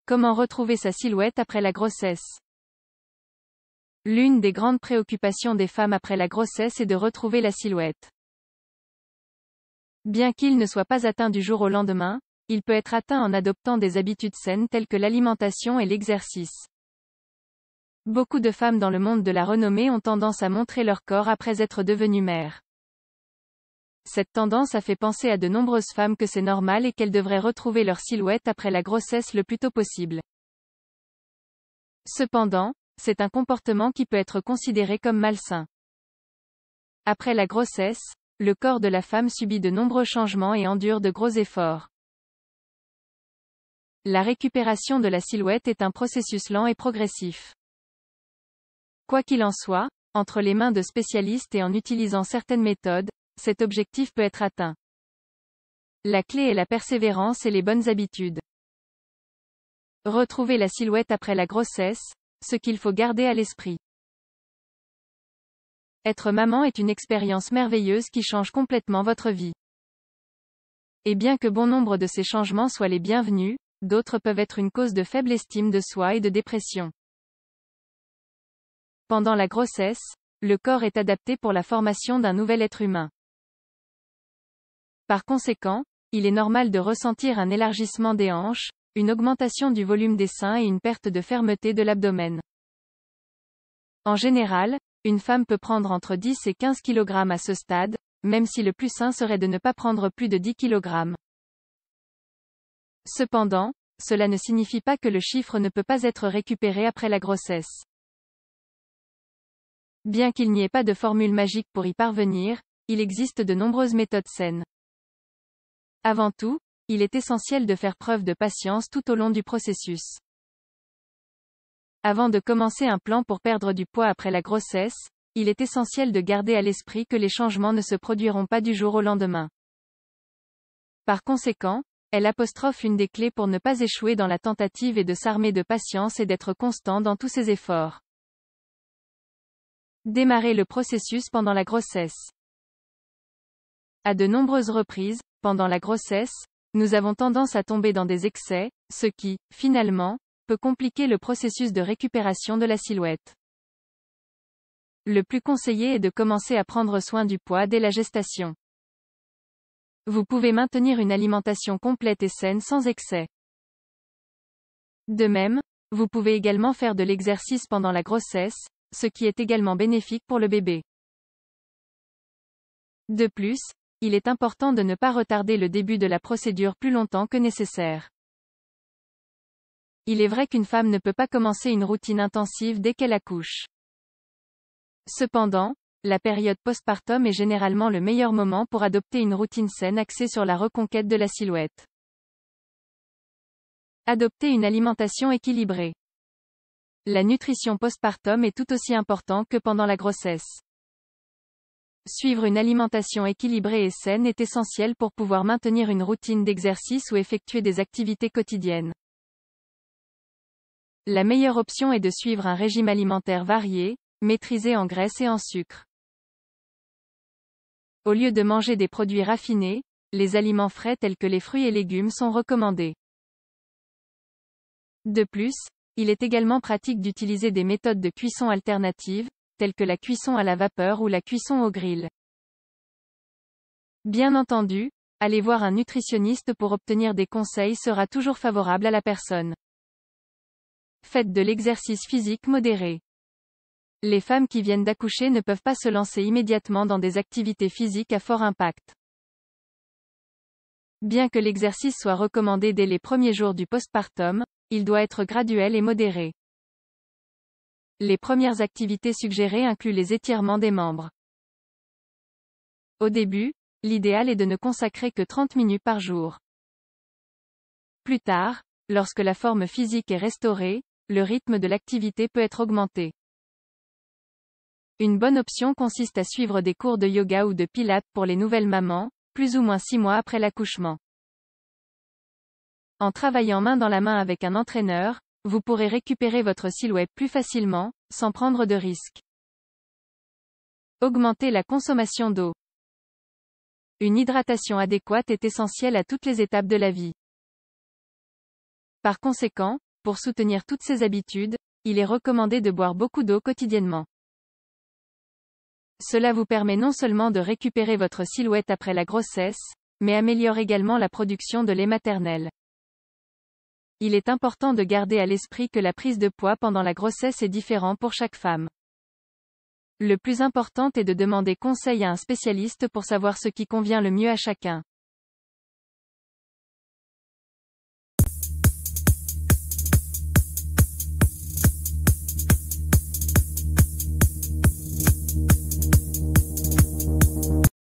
Comment retrouver sa silhouette après la grossesse? L'une des grandes préoccupations des femmes après la grossesse est de retrouver la silhouette. Bien qu'il ne soit pas atteint du jour au lendemain, il peut être atteint en adoptant des habitudes saines telles que l'alimentation et l'exercice. Beaucoup de femmes dans le monde de la renommée ont tendance à montrer leur corps après être devenues mères. Cette tendance a fait penser à de nombreuses femmes que c'est normal et qu'elles devraient retrouver leur silhouette après la grossesse le plus tôt possible. Cependant, c'est un comportement qui peut être considéré comme malsain. Après la grossesse, le corps de la femme subit de nombreux changements et endure de gros efforts. La récupération de la silhouette est un processus lent et progressif. Quoi qu'il en soit, entre les mains de spécialistes et en utilisant certaines méthodes, cet objectif peut être atteint. La clé est la persévérance et les bonnes habitudes. Retrouver la silhouette après la grossesse, ce qu'il faut garder à l'esprit. Être maman est une expérience merveilleuse qui change complètement votre vie. Et bien que bon nombre de ces changements soient les bienvenus, d'autres peuvent être une cause de faible estime de soi et de dépression. Pendant la grossesse, le corps est adapté pour la formation d'un nouvel être humain. Par conséquent, il est normal de ressentir un élargissement des hanches, une augmentation du volume des seins et une perte de fermeté de l'abdomen. En général, une femme peut prendre entre 10 et 15 kg à ce stade, même si le plus sain serait de ne pas prendre plus de 10 kg. Cependant, cela ne signifie pas que le chiffre ne peut pas être récupéré après la grossesse. Bien qu'il n'y ait pas de formule magique pour y parvenir, il existe de nombreuses méthodes saines. Avant tout, il est essentiel de faire preuve de patience tout au long du processus. Avant de commencer un plan pour perdre du poids après la grossesse, il est essentiel de garder à l'esprit que les changements ne se produiront pas du jour au lendemain. Par conséquent, une des clés pour ne pas échouer dans la tentative est de s'armer de patience et d'être constant dans tous ses efforts. Démarrer le processus pendant la grossesse. À de nombreuses reprises, pendant la grossesse, nous avons tendance à tomber dans des excès, ce qui, finalement, peut compliquer le processus de récupération de la silhouette. Le plus conseillé est de commencer à prendre soin du poids dès la gestation. Vous pouvez maintenir une alimentation complète et saine sans excès. De même, vous pouvez également faire de l'exercice pendant la grossesse, ce qui est également bénéfique pour le bébé. De plus, il est important de ne pas retarder le début de la procédure plus longtemps que nécessaire. Il est vrai qu'une femme ne peut pas commencer une routine intensive dès qu'elle accouche. Cependant, la période postpartum est généralement le meilleur moment pour adopter une routine saine axée sur la reconquête de la silhouette. Adopter une alimentation équilibrée. La nutrition postpartum est tout aussi importante que pendant la grossesse. Suivre une alimentation équilibrée et saine est essentiel pour pouvoir maintenir une routine d'exercice ou effectuer des activités quotidiennes. La meilleure option est de suivre un régime alimentaire varié, maîtrisé en graisse et en sucre. Au lieu de manger des produits raffinés, les aliments frais tels que les fruits et légumes sont recommandés. De plus, il est également pratique d'utiliser des méthodes de cuisson alternatives, telles que la cuisson à la vapeur ou la cuisson au grill. Bien entendu, aller voir un nutritionniste pour obtenir des conseils sera toujours favorable à la personne. Faites de l'exercice physique modéré. Les femmes qui viennent d'accoucher ne peuvent pas se lancer immédiatement dans des activités physiques à fort impact. Bien que l'exercice soit recommandé dès les premiers jours du postpartum, il doit être graduel et modéré. Les premières activités suggérées incluent les étirements des membres. Au début, l'idéal est de ne consacrer que 30 minutes par jour. Plus tard, lorsque la forme physique est restaurée, le rythme de l'activité peut être augmenté. Une bonne option consiste à suivre des cours de yoga ou de pilates pour les nouvelles mamans, plus ou moins 6 mois après l'accouchement. En travaillant main dans la main avec un entraîneur, vous pourrez récupérer votre silhouette plus facilement, sans prendre de risques. Augmenter la consommation d'eau. Une hydratation adéquate est essentielle à toutes les étapes de la vie. Par conséquent, Pour soutenir toutes ces habitudes, il est recommandé de boire beaucoup d'eau quotidiennement. Cela vous permet non seulement de récupérer votre silhouette après la grossesse, mais améliore également la production de lait maternel. Il est important de garder à l'esprit que la prise de poids pendant la grossesse est différente pour chaque femme. Le plus important est de demander conseil à un spécialiste pour savoir ce qui convient le mieux à chacun.